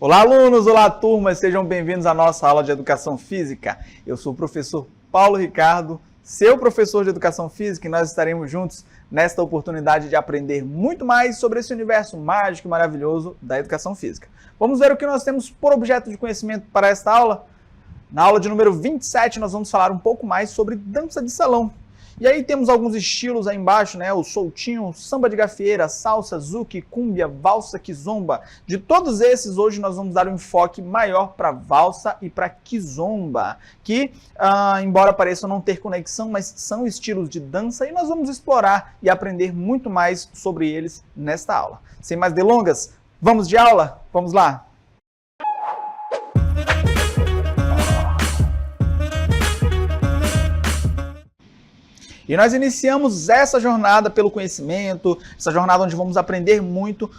Olá, alunos! Olá, turmas! Sejam bem-vindos à nossa aula de Educação Física. Eu sou o professor Paulo Ricardo, seu professor de Educação Física, e nós estaremos juntos nesta oportunidade de aprender muito mais sobre esse universo mágico e maravilhoso da Educação Física. Vamos ver o que nós temos por objeto de conhecimento para esta aula? Na aula de número 27, nós vamos falar um pouco mais sobre dança de salão. E aí temos alguns estilos aí embaixo, né? O soltinho, samba de gafieira, salsa, zouk, cúmbia, valsa, kizomba. De todos esses, hoje nós vamos dar um enfoque maior para valsa e para kizomba, que, embora pareçam não ter conexão, mas são estilos de dança e nós vamos explorar e aprender muito mais sobre eles nesta aula. Sem mais delongas, vamos de aula? Vamos lá! E nós iniciamos essa jornada pelo conhecimento, essa jornada onde vamos aprender muito,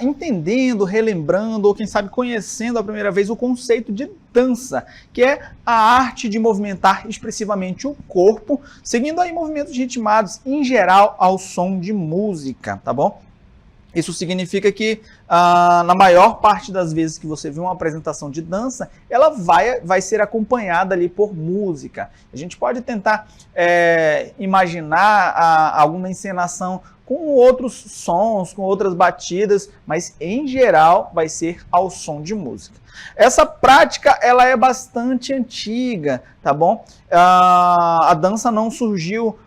entendendo, relembrando, ou quem sabe conhecendo a primeira vez o conceito de dança, que é a arte de movimentar expressivamente o corpo, seguindo aí movimentos ritmados, em geral, ao som de música, tá bom? Isso significa que, na maior parte das vezes que você vê uma apresentação de dança, ela vai ser acompanhada ali por música. A gente pode tentar imaginar alguma encenação com outros sons, com outras batidas, mas em geral vai ser ao som de música. Essa prática ela é bastante antiga, tá bom? A dança não surgiu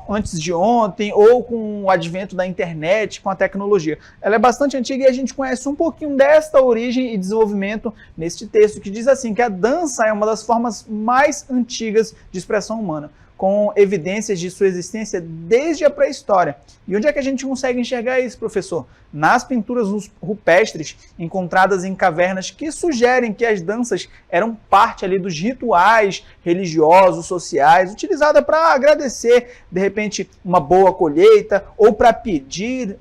antes de ontem ou com o advento da internet, com a tecnologia. Ela é bastante antiga e a gente conhece um pouquinho desta origem e desenvolvimento neste texto, que diz assim, que a dança é uma das formas mais antigas de expressão humana, com evidências de sua existência desde a pré-história. E onde é que a gente consegue enxergar isso, professor? Nas pinturas rupestres encontradas em cavernas que sugerem que as danças eram parte ali dos rituais religiosos, sociais, utilizada para agradecer, de repente, uma boa colheita ou para pedir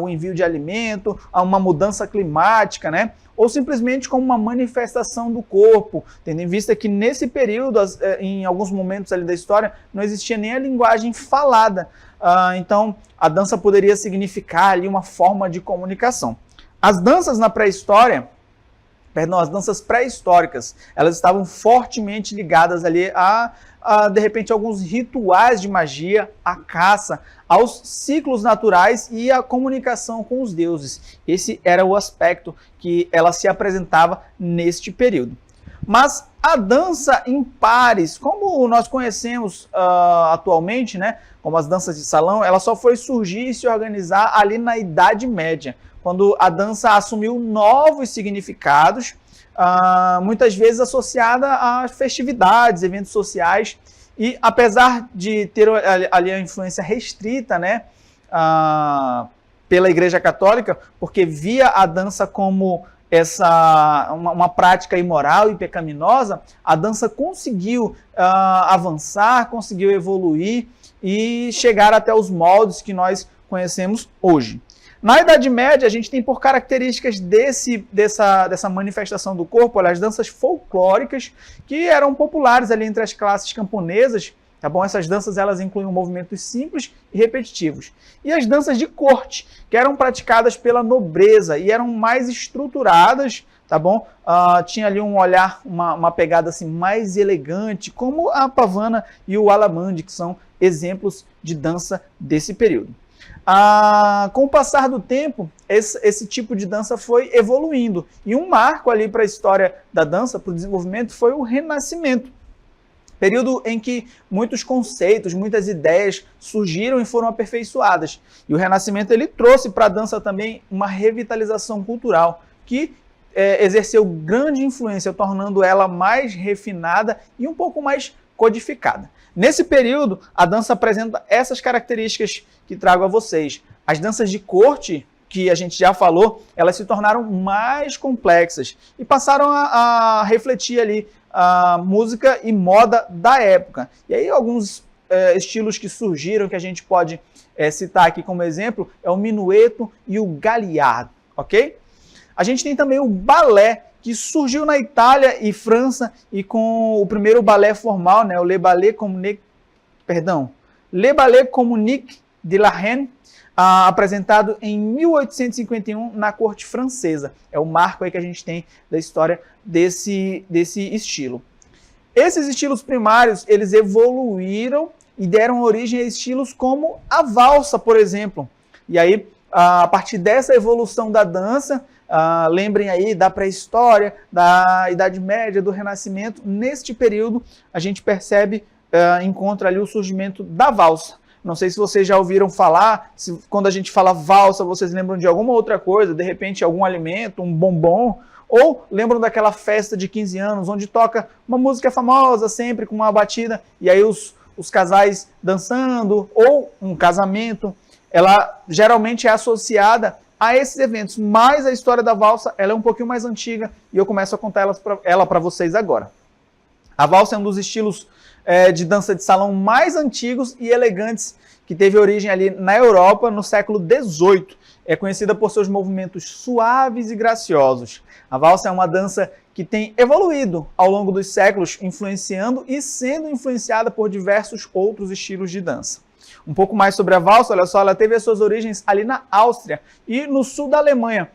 o envio de alimento, a uma mudança climática, né? Ou simplesmente como uma manifestação do corpo, tendo em vista que nesse período, em alguns momentos ali da história, não existia nem a linguagem falada. Então, a dança poderia significar ali uma forma de comunicação. As danças na pré-história, as danças pré-históricas, elas estavam fortemente ligadas ali de repente, alguns rituais de magia, a caça, aos ciclos naturais e a comunicação com os deuses. Esse era o aspecto que ela se apresentava neste período. Mas a dança em pares, como nós conhecemos atualmente, né, como as danças de salão, ela só foi surgir e se organizar ali na Idade Média, quando a dança assumiu novos significados, muitas vezes associada a festividades, eventos sociais, e apesar de ter ali a influência restrita, né, pela Igreja Católica, porque via a dança como uma prática imoral e pecaminosa, a dança conseguiu avançar, conseguiu evoluir e chegar até os moldes que nós conhecemos hoje. Na Idade Média, a gente tem por características dessa manifestação do corpo, as danças folclóricas, que eram populares ali entre as classes camponesas, tá bom? Essas danças elas incluíam movimentos simples e repetitivos. E as danças de corte, que eram praticadas pela nobreza e eram mais estruturadas, tá bom? Tinha ali um olhar, uma pegada assim mais elegante, como a pavana e o alamande, que são exemplos de dança desse período. Com o passar do tempo, esse tipo de dança foi evoluindo. E um marco ali para a história da dança, para o desenvolvimento, foi o Renascimento. Período em que muitos conceitos, muitas ideias surgiram e foram aperfeiçoadas. E o Renascimento ele trouxe para a dança também uma revitalização cultural, que exerceu grande influência, tornando ela mais refinada e um pouco mais codificada. Nesse período, a dança apresenta essas características que trago a vocês. As danças de corte, que a gente já falou, elas se tornaram mais complexas e passaram a refletir ali a música e moda da época. E aí alguns estilos que surgiram, que a gente pode citar aqui como exemplo, é o minueto e o galliardo, ok? A gente tem também o balé, que surgiu na Itália e França, e com o primeiro balé formal, né, o Le Ballet Comunique, de la Reine, apresentado em 1851 na corte francesa. É o marco aí que a gente tem da história desse estilo. Esses estilos primários, eles evoluíram e deram origem a estilos como a valsa, por exemplo. E aí, a partir dessa evolução da dança, lembrem aí da pré-história, da Idade Média, do Renascimento, neste período a gente percebe, encontra ali o surgimento da valsa. Não sei se vocês já ouviram falar, se quando a gente fala valsa, vocês lembram de alguma outra coisa, de repente algum alimento, um bombom, ou lembram daquela festa de 15 anos, onde toca uma música famosa sempre com uma batida, e aí os casais dançando, ou um casamento, ela geralmente é associada a esses eventos, mas a história da valsa ela é um pouquinho mais antiga, e eu começo a contar ela para vocês agora. A valsa é um dos estilos de dança de salão mais antigos e elegantes que teve origem ali na Europa no século XVIII. É conhecida por seus movimentos suaves e graciosos. A valsa é uma dança que tem evoluído ao longo dos séculos, influenciando e sendo influenciada por diversos outros estilos de dança. Um pouco mais sobre a valsa, olha só, ela teve as suas origens ali na Áustria e no sul da Alemanha,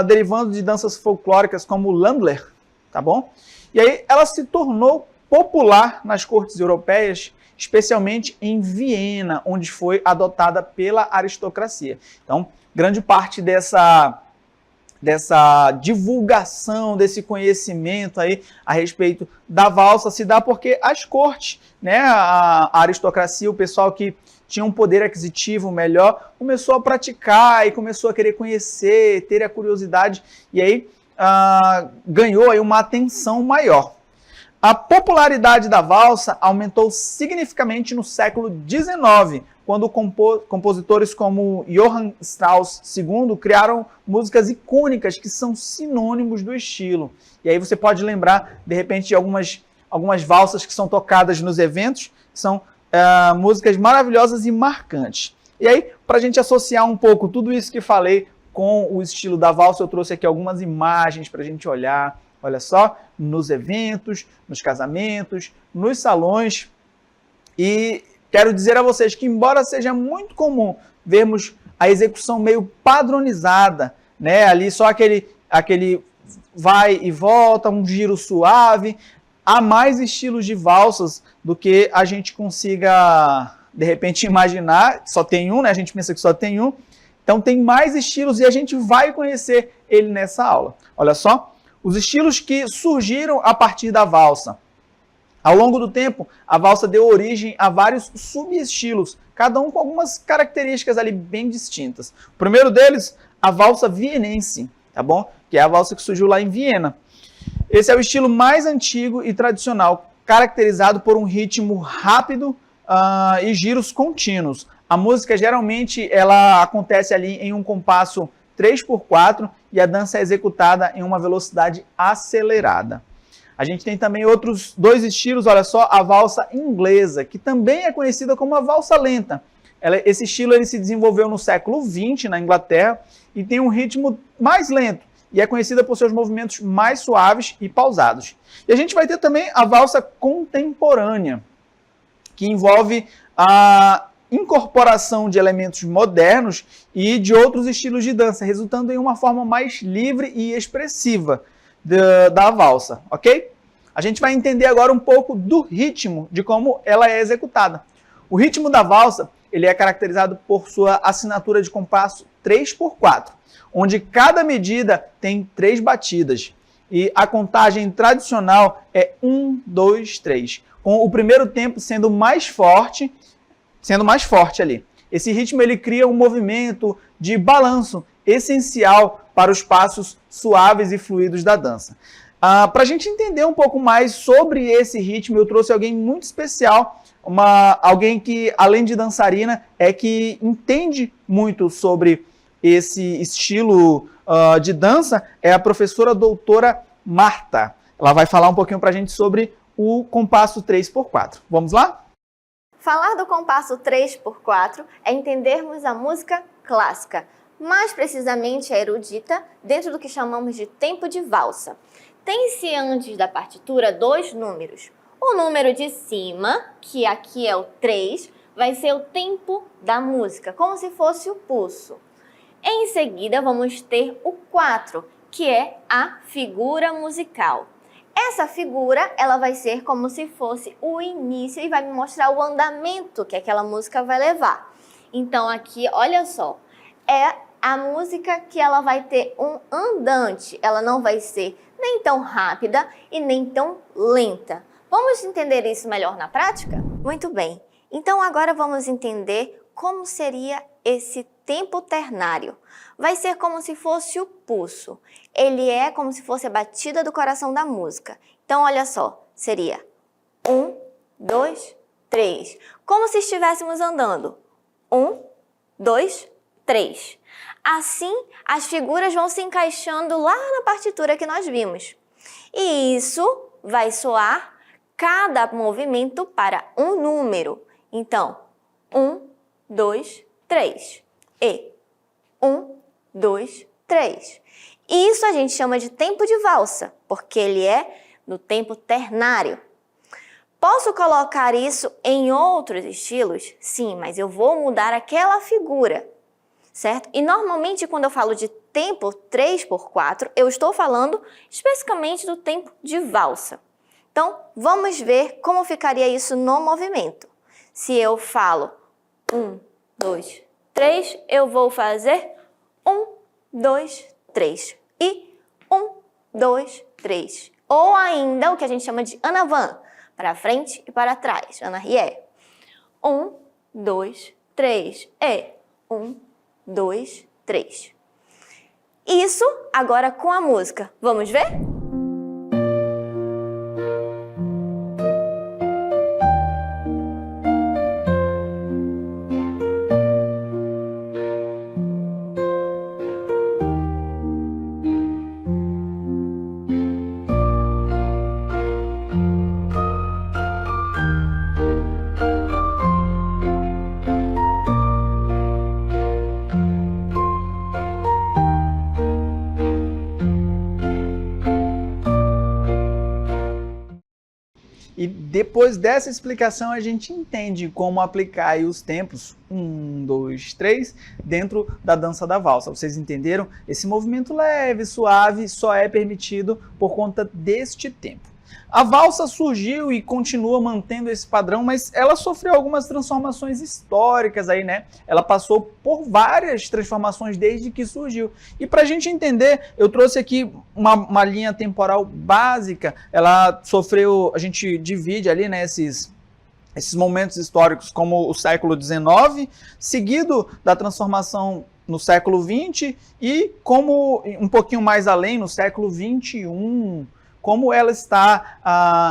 derivando de danças folclóricas como o Landler, tá bom? E aí ela se tornou popular nas cortes europeias, especialmente em Viena, onde foi adotada pela aristocracia. Então, grande parte dessa divulgação, desse conhecimento aí a respeito da valsa se dá porque as cortes, né, a aristocracia, o pessoal que tinha um poder aquisitivo melhor, começou a praticar e começou a querer conhecer, ter a curiosidade, e aí ganhou aí uma atenção maior. A popularidade da valsa aumentou significativamente no século XIX, quando compositores como Johann Strauss II criaram músicas icônicas que são sinônimos do estilo. E aí você pode lembrar, de repente, de algumas valsas que são tocadas nos eventos, que são músicas maravilhosas e marcantes. E aí, para a gente associar um pouco tudo isso que falei com o estilo da valsa, eu trouxe aqui algumas imagens para a gente olhar. Olha só, nos eventos, nos casamentos, nos salões. E quero dizer a vocês que, embora seja muito comum vermos a execução meio padronizada, né, ali só aquele vai e volta, um giro suave, há mais estilos de valsas do que a gente consiga, de repente, imaginar. Só tem um, né? A gente pensa que só tem um. Então tem mais estilos e a gente vai conhecer ele nessa aula. Olha só. Os estilos que surgiram a partir da valsa. Ao longo do tempo, a valsa deu origem a vários subestilos, cada um com algumas características ali bem distintas. O primeiro deles, a valsa vienense, tá bom? Que é a valsa que surgiu lá em Viena. Esse é o estilo mais antigo e tradicional, caracterizado por um ritmo rápido e giros contínuos. A música geralmente ela acontece ali em um compasso 3/4 e a dança é executada em uma velocidade acelerada. A gente tem também outros dois estilos, olha só, a valsa inglesa, que também é conhecida como a valsa lenta. Esse estilo ele se desenvolveu no século XX na Inglaterra e tem um ritmo mais lento e é conhecida por seus movimentos mais suaves e pausados. E a gente vai ter também a valsa contemporânea, que envolve a incorporação de elementos modernos e de outros estilos de dança, resultando em uma forma mais livre e expressiva da valsa, ok? A gente vai entender agora um pouco do ritmo, de como ela é executada. O ritmo da valsa ele é caracterizado por sua assinatura de compasso 3/4, onde cada medida tem 3 batidas. E a contagem tradicional é 1, 2, 3, com o primeiro tempo sendo mais forte ali. Esse ritmo ele cria um movimento de balanço essencial para os passos suaves e fluidos da dança. Para a gente entender um pouco mais sobre esse ritmo, eu trouxe alguém muito especial, alguém que, além de dançarina, que entende muito sobre esse estilo de dança, é a professora doutora Marta. Ela vai falar um pouquinho para a gente sobre o compasso 3/4. Vamos lá? Falar do compasso 3/4 é entendermos a música clássica, mais precisamente a erudita, dentro do que chamamos de tempo de valsa. Tem-se antes da partitura 2 números. O número de cima, que aqui é o 3, vai ser o tempo da música, como se fosse o pulso. Em seguida, vamos ter o 4, que é a figura musical. Essa figura, ela vai ser como se fosse o início e vai me mostrar o andamento que aquela música vai levar. Então aqui, olha só, é a música que ela vai ter um andante, ela não vai ser nem tão rápida e nem tão lenta. Vamos entender isso melhor na prática? Muito bem, então agora vamos entender como seria esse tempo ternário. Vai ser como se fosse o pulso. Ele é como se fosse a batida do coração da música. Então, olha só, seria 1, 2, 3. Como se estivéssemos andando. 1, 2, 3. Assim, as figuras vão se encaixando lá na partitura que nós vimos. E isso vai soar cada movimento para um número. Então, 1, 2, 3. E 1, 2, 3. Isso a gente chama de tempo de valsa, porque ele é no tempo ternário. Posso colocar isso em outros estilos? Sim, mas eu vou mudar aquela figura, certo? E normalmente quando eu falo de tempo 3/4, eu estou falando especificamente do tempo de valsa. Então, vamos ver como ficaria isso no movimento. Se eu falo 1, 2, 3, eu vou fazer 1, 2, 3 e 1, 2, 3. Ou ainda o que a gente chama de anavan, para frente e para trás, anarie. 1, 2, 3 e 1, 2, 3. Isso agora com a música. Vamos ver? E depois dessa explicação a gente entende como aplicar aí os tempos 1, 2, 3 dentro da dança da valsa. Vocês entenderam? Esse movimento leve, suave, só é permitido por conta deste tempo. A valsa surgiu e continua mantendo esse padrão, mas ela sofreu algumas transformações históricas aí, né? Ela passou por várias transformações desde que surgiu. E para a gente entender, eu trouxe aqui uma linha temporal básica. Ela sofreu, a gente divide ali, né, esses momentos históricos como o século XIX, seguido da transformação no século XX e como um pouquinho mais além, no século XXI, como ela está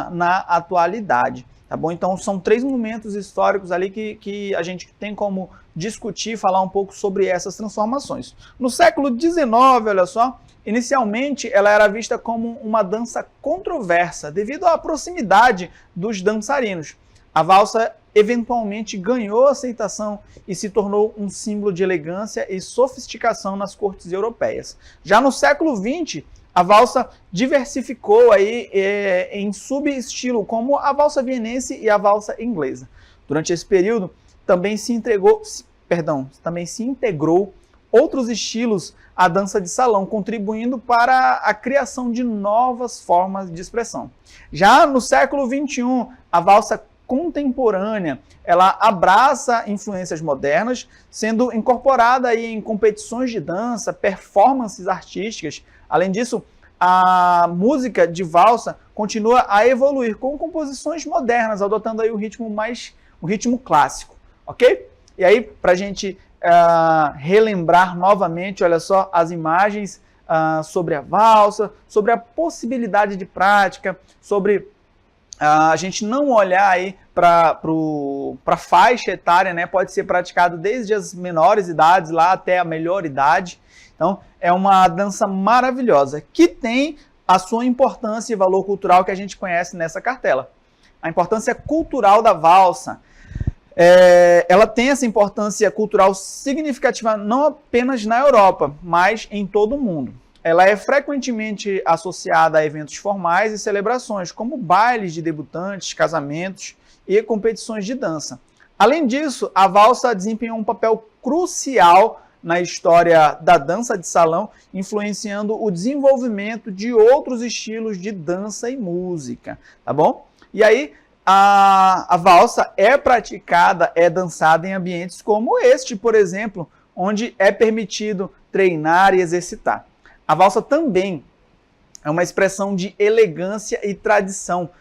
na atualidade, tá bom? Então são 3 momentos históricos ali que a gente tem como discutir, falar um pouco sobre essas transformações. No século XIX, olha só, inicialmente ela era vista como uma dança controversa, devido à proximidade dos dançarinos. A valsa eventualmente ganhou aceitação e se tornou um símbolo de elegância e sofisticação nas cortes europeias. Já no século XX, a valsa diversificou aí em subestilo, como a valsa vienense e a valsa inglesa. Durante esse período, também se integrou outros estilos à dança de salão, contribuindo para a criação de novas formas de expressão. Já no século XXI, a valsa contemporânea, ela abraça influências modernas, sendo incorporada aí em competições de dança, performances artísticas. Além disso, a música de valsa continua a evoluir com composições modernas, adotando aí o ritmo clássico, ok? E aí, para a gente relembrar novamente, olha só, as imagens sobre a valsa, sobre a possibilidade de prática, sobre a gente não olhar aí para a faixa etária, né? Pode ser praticado desde as menores idades lá até a melhor idade. Então, é uma dança maravilhosa, que tem a sua importância e valor cultural que a gente conhece nessa cartela. A importância cultural da valsa, ela tem essa importância cultural significativa não apenas na Europa, mas em todo o mundo. Ela é frequentemente associada a eventos formais e celebrações, como bailes de debutantes, casamentos e competições de dança. Além disso, a valsa desempenhou um papel crucial na história da dança de salão, influenciando o desenvolvimento de outros estilos de dança e música, tá bom? E aí, a valsa é praticada, é dançada em ambientes como este, por exemplo, onde é permitido treinar e exercitar. A valsa também é uma expressão de elegância e tradição,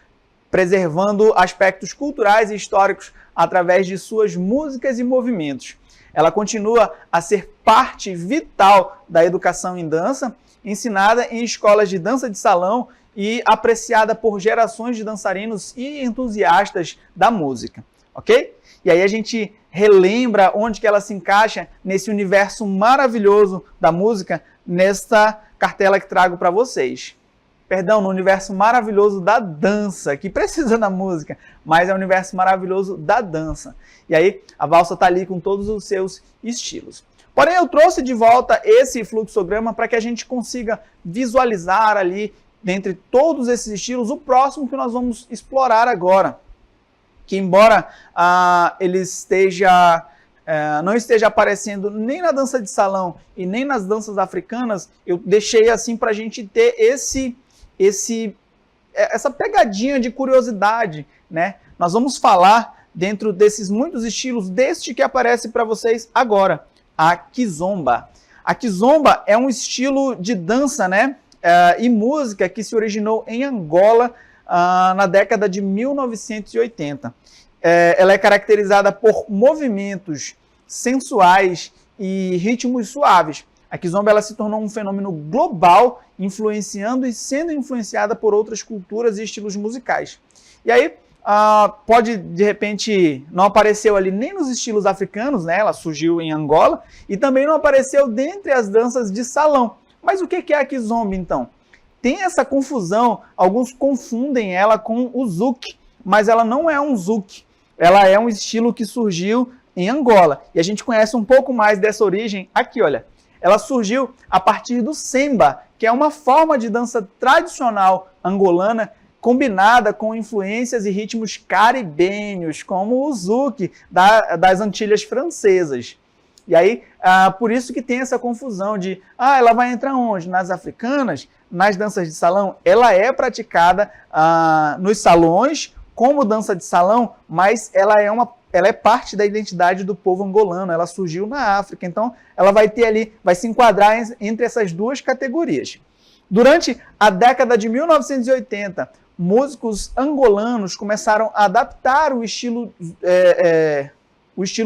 preservando aspectos culturais e históricos através de suas músicas e movimentos. Ela continua a ser parte vital da educação em dança, ensinada em escolas de dança de salão e apreciada por gerações de dançarinos e entusiastas da música, ok? E aí a gente relembra onde que ela se encaixa nesse universo maravilhoso da música, nesta cartela que trago para vocês. Perdão, no universo maravilhoso da dança, que precisa da música, mas é o universo maravilhoso da dança. E aí, a valsa está ali com todos os seus estilos. Porém, eu trouxe de volta esse fluxograma para que a gente consiga visualizar ali, dentre todos esses estilos, o próximo que nós vamos explorar agora. Que embora ele não esteja aparecendo nem na dança de salão e nem nas danças africanas, eu deixei assim para a gente ter essa pegadinha de curiosidade, né? Nós vamos falar dentro desses muitos estilos, deste que aparece para vocês agora, a kizomba. A kizomba é um estilo de dança, né? E música que se originou em Angola na década de 1980. Ela é caracterizada por movimentos sensuais e ritmos suaves. A kizomba ela se tornou um fenômeno global, influenciando e sendo influenciada por outras culturas e estilos musicais. E aí, pode, de repente, não apareceu ali nem nos estilos africanos, né? Ela surgiu em Angola, e também não apareceu dentre as danças de salão. Mas o que é a kizomba, então? Tem essa confusão, alguns confundem ela com o zouk, mas ela não é um zouk. Ela é um estilo que surgiu em Angola. E a gente conhece um pouco mais dessa origem aqui, olha. Ela surgiu a partir do semba, que é uma forma de dança tradicional angolana, combinada com influências e ritmos caribenhos, como o zouk das Antilhas Francesas. E aí, por isso que tem essa confusão de, ela vai entrar onde? Nas africanas, nas danças de salão? Ela é praticada nos salões, como dança de salão, mas ela é parte da identidade do povo angolano, ela surgiu na África, então ela vai ter ali, vai se enquadrar entre essas duas categorias. Durante a década de 1980, músicos angolanos começaram a adaptar o estilo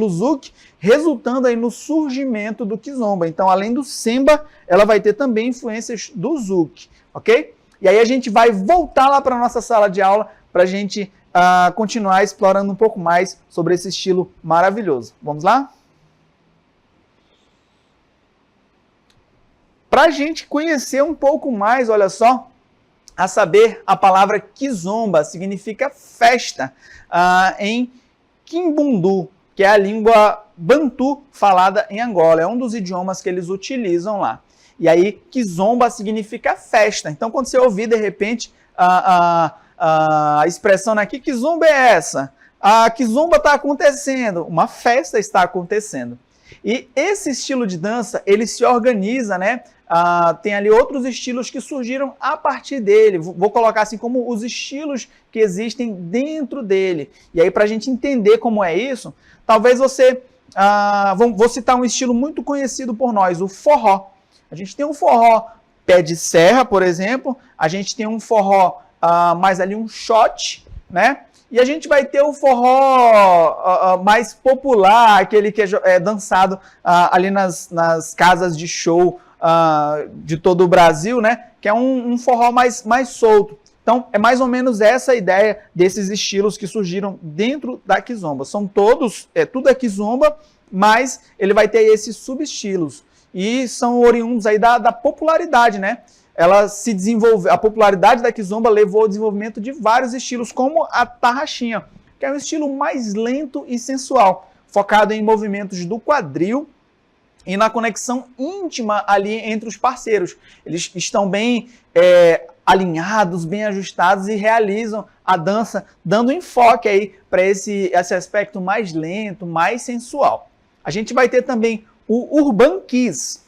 zouk, resultando aí no surgimento do kizomba. Então, além do semba, ela vai ter também influências do zouk, ok? E aí a gente vai voltar lá para a nossa sala de aula para a gente continuar explorando um pouco mais sobre esse estilo maravilhoso. Vamos lá? Para a gente conhecer um pouco mais, olha só, a saber, a palavra kizomba significa festa em Kimbundu, que é a língua bantu falada em Angola. É um dos idiomas que eles utilizam lá. E aí, kizomba significa festa. Então, quando você ouvir, de repente, a expressão aqui, que kizomba é essa? A kizomba está acontecendo, uma festa está acontecendo. E esse estilo de dança, ele se organiza, né? Tem ali outros estilos que surgiram a partir dele. Vou colocar assim como os estilos que existem dentro dele. E aí, para a gente entender como é isso, talvez você... vou citar um estilo muito conhecido por nós, o forró. A gente tem um forró pé de serra, por exemplo. A gente tem um forró mais ali um shot, né? E a gente vai ter o forró mais popular, aquele que é dançado ali nas casas de show de todo o Brasil, né? Que é um forró mais solto. Então, é mais ou menos essa a ideia desses estilos que surgiram dentro da kizomba. São todos, tudo é kizomba, mas ele vai ter esses subestilos. E são oriundos aí da popularidade, né? Ela se desenvolveu, a popularidade da kizomba levou ao desenvolvimento de vários estilos, como a tarraxinha, que é um estilo mais lento e sensual, focado em movimentos do quadril, e na conexão íntima ali entre os parceiros. Eles estão bem alinhados, bem ajustados e realizam a dança, dando enfoque aí para esse aspecto mais lento, mais sensual. A gente vai ter também o Urban Kiss,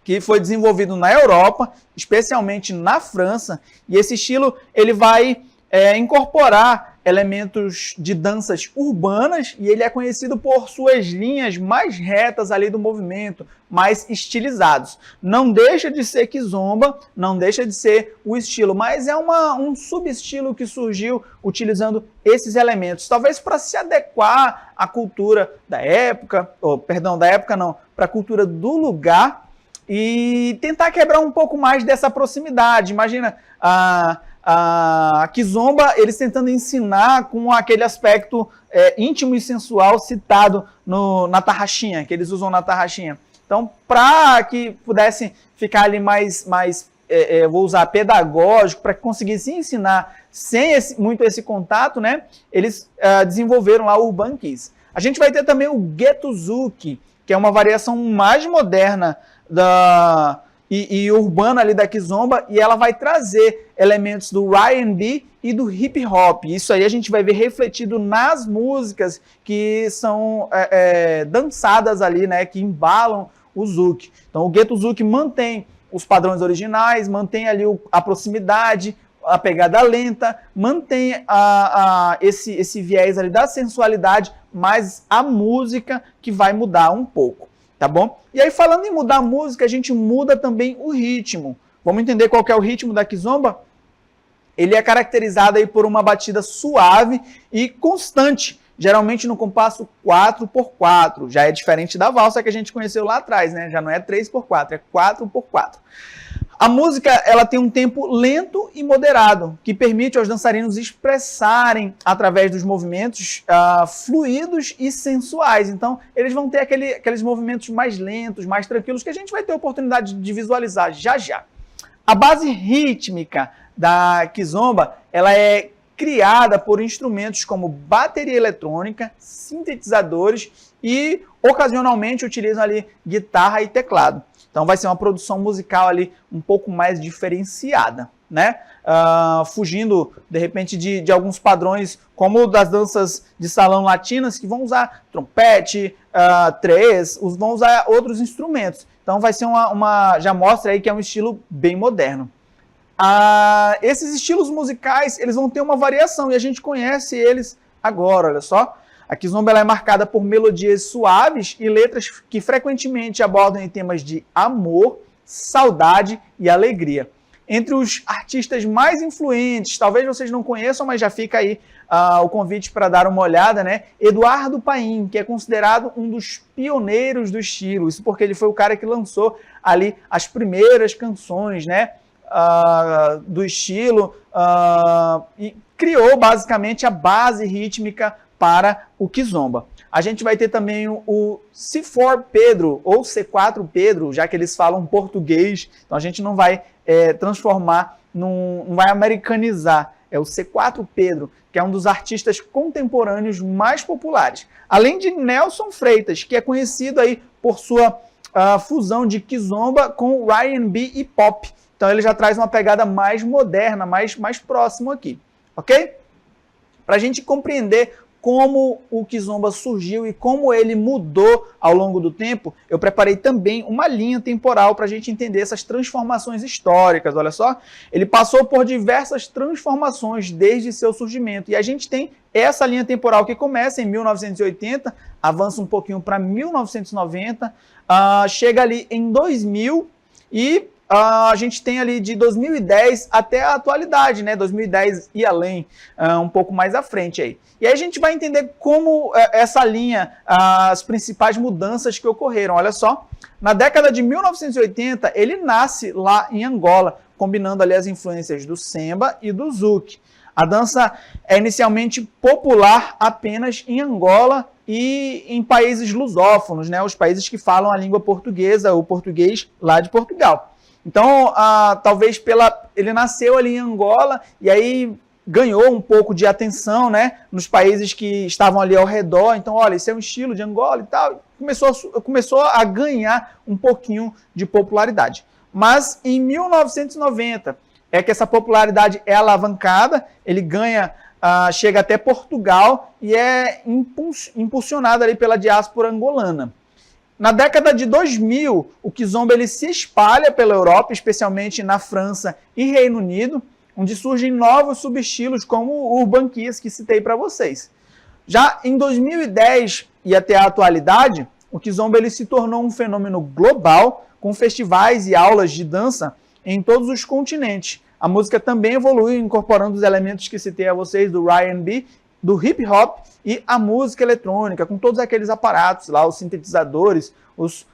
que foi desenvolvido na Europa, especialmente na França, e esse estilo ele vai incorporar elementos de danças urbanas e ele é conhecido por suas linhas mais retas ali do movimento, mais estilizados. Não deixa de ser kizomba, não deixa de ser o estilo, mas é um subestilo que surgiu utilizando esses elementos, talvez para se adequar à cultura da época, para a cultura do lugar e tentar quebrar um pouco mais dessa proximidade. Imagina a kizomba, eles tentando ensinar com aquele aspecto íntimo e sensual citado na tarraxinha, que eles usam na tarraxinha. Então, para que pudessem ficar ali mais vou usar pedagógico, para que conseguissem ensinar sem muito esse contato, né, eles desenvolveram lá o Urban Kiss. A gente vai ter também o Gettōzuki, que é uma variação mais moderna e urbana ali da kizomba, e ela vai trazer elementos do R&B e do hip hop. Isso aí a gente vai ver refletido nas músicas que são dançadas ali, né, que embalam o zouk. Então o Gettōzuki mantém os padrões originais, mantém ali a proximidade, a pegada lenta, mantém esse viés ali da sensualidade, mas a música que vai mudar um pouco. Tá bom? E aí, falando em mudar a música, a gente muda também o ritmo. Vamos entender qual que é o ritmo da kizomba? Ele é caracterizado aí por uma batida suave e constante, geralmente no compasso 4x4. Já é diferente da valsa que a gente conheceu lá atrás, né? Já não é 3x4, é 4x4. A música ela tem um tempo lento e moderado, que permite aos dançarinos expressarem através dos movimentos fluidos e sensuais. Então, eles vão ter aqueles movimentos mais lentos, mais tranquilos, que a gente vai ter a oportunidade de visualizar já já. A base rítmica da kizomba ela é criada por instrumentos como bateria eletrônica, sintetizadores e, ocasionalmente, utilizam ali guitarra e teclado. Então vai ser uma produção musical ali um pouco mais diferenciada, né? Fugindo, de repente, de alguns padrões, como das danças de salão latinas, que vão usar trompete, vão usar outros instrumentos. Então vai ser já mostra aí que é um estilo bem moderno. Esses estilos musicais, eles vão ter uma variação, e a gente conhece eles agora, olha só. A kizomba ela é marcada por melodias suaves e letras que frequentemente abordam temas de amor, saudade e alegria. Entre os artistas mais influentes, talvez vocês não conheçam, mas já fica aí o convite para dar uma olhada, né? Eduardo Paim, que é considerado um dos pioneiros do estilo. Isso porque ele foi o cara que lançou ali as primeiras canções, né? Do estilo e criou basicamente a base rítmica para o kizomba. A gente vai ter também o C4 Pedro, ou C4 Pedro, já que eles falam português, então a gente não vai transformar, não vai americanizar. É o C4 Pedro, que é um dos artistas contemporâneos mais populares. Além de Nelson Freitas, que é conhecido aí por sua fusão de kizomba com R&B e pop. Então ele já traz uma pegada mais moderna, mais próximo aqui, ok? Para a gente compreender como o kizomba surgiu e como ele mudou ao longo do tempo, eu preparei também uma linha temporal para a gente entender essas transformações históricas. Olha só, ele passou por diversas transformações desde seu surgimento, e a gente tem essa linha temporal que começa em 1980, avança um pouquinho para 1990, chega ali em 2000 e a gente tem ali de 2010 até a atualidade, né? 2010 e além, um pouco mais à frente aí. E aí a gente vai entender como essa linha, as principais mudanças que ocorreram. Olha só, na década de 1980, ele nasce lá em Angola, combinando ali as influências do semba e do zouk. A dança é inicialmente popular apenas em Angola e em países lusófonos, né? Os países que falam a língua portuguesa, o português lá de Portugal. Então, talvez ele nasceu ali em Angola e aí ganhou um pouco de atenção, né, nos países que estavam ali ao redor. Então, olha, esse é um estilo de Angola e tal. Começou a ganhar um pouquinho de popularidade. Mas em 1990 é que essa popularidade é alavancada, ele ganha, chega até Portugal e é impulsionado ali pela diáspora angolana. Na década de 2000, o kizomba ele se espalha pela Europa, especialmente na França e Reino Unido, onde surgem novos subestilos como o Urban Kiss que citei para vocês. Já em 2010 e até a atualidade, o kizomba ele se tornou um fenômeno global, com festivais e aulas de dança em todos os continentes. A música também evoluiu, incorporando os elementos que citei a vocês do R&B, do hip hop e a música eletrônica, com todos aqueles aparatos lá, os sintetizadores, os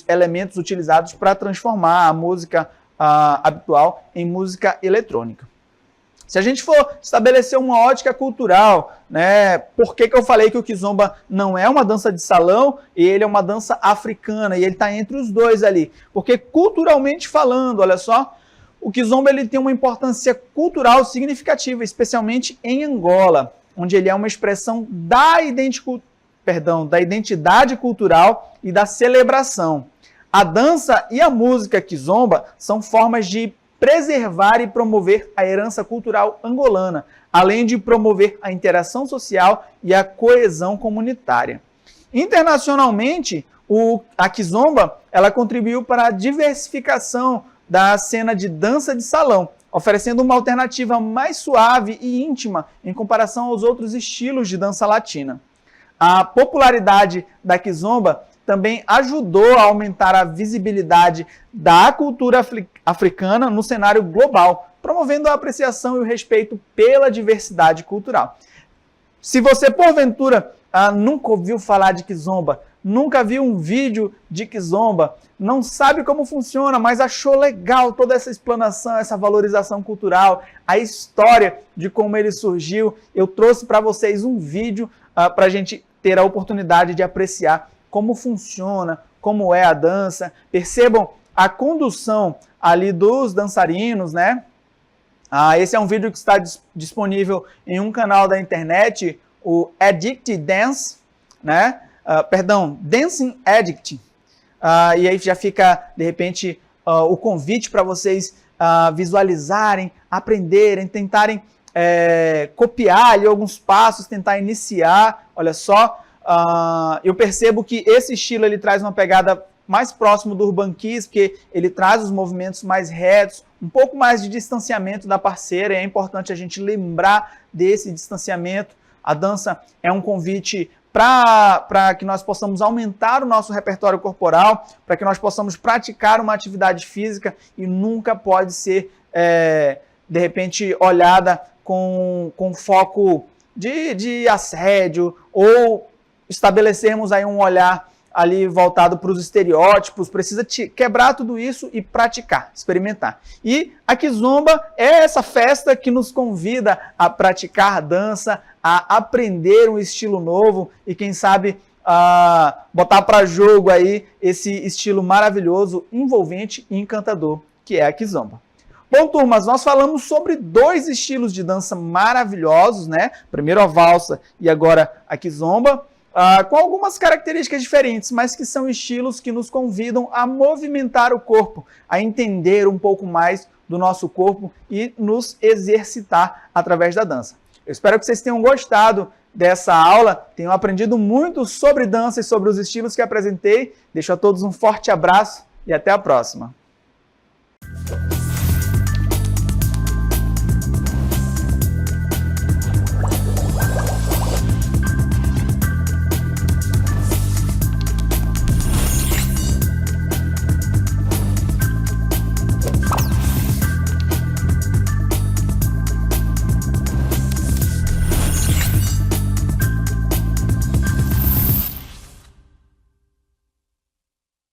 elementos utilizados para transformar a música habitual em música eletrônica. Se a gente for estabelecer uma ótica cultural, né, por que eu falei que o kizomba não é uma dança de salão e ele é uma dança africana, e ele está entre os dois ali? Porque culturalmente falando, olha só, o kizomba ele tem uma importância cultural significativa, especialmente em Angola, onde ele é uma expressão da identidade cultural e da celebração. A dança e a música kizomba são formas de preservar e promover a herança cultural angolana, além de promover a interação social e a coesão comunitária. Internacionalmente, a kizomba ela contribuiu para a diversificação da cena de dança de salão, oferecendo uma alternativa mais suave e íntima em comparação aos outros estilos de dança latina. A popularidade da kizomba também ajudou a aumentar a visibilidade da cultura africana no cenário global, promovendo a apreciação e o respeito pela diversidade cultural. Se você, porventura, nunca ouviu falar de kizomba, nunca viu um vídeo de kizomba, não sabe como funciona, mas achou legal toda essa explanação, essa valorização cultural, a história de como ele surgiu, eu trouxe para vocês um vídeo para a gente ter a oportunidade de apreciar como funciona, como é a dança. Percebam a condução ali dos dançarinos, né? Esse é um vídeo que está disponível em um canal da internet, o Addict Dance, né? Dancing Addict. E aí já fica, de repente, o convite para vocês visualizarem, aprenderem, tentarem copiar ali alguns passos, tentar iniciar. Olha só, eu percebo que esse estilo ele traz uma pegada mais próximo do Urban Kiss, porque ele traz os movimentos mais retos, um pouco mais de distanciamento da parceira, e é importante a gente lembrar desse distanciamento. A dança é um convite para que nós possamos aumentar o nosso repertório corporal, para que nós possamos praticar uma atividade física, e nunca pode ser, de repente, olhada com foco de assédio, ou estabelecermos aí um olhar ali voltado para os estereótipos. Precisa quebrar tudo isso e praticar, experimentar. E a kizomba é essa festa que nos convida a praticar dança, a aprender um estilo novo e, quem sabe, botar para jogo aí esse estilo maravilhoso, envolvente e encantador, que é a kizomba. Bom, turmas, nós falamos sobre dois estilos de dança maravilhosos, né? Primeiro a valsa e agora a kizomba. Com algumas características diferentes, mas que são estilos que nos convidam a movimentar o corpo, a entender um pouco mais do nosso corpo e nos exercitar através da dança. Eu espero que vocês tenham gostado dessa aula, tenham aprendido muito sobre dança e sobre os estilos que apresentei. Deixo a todos um forte abraço e até a próxima.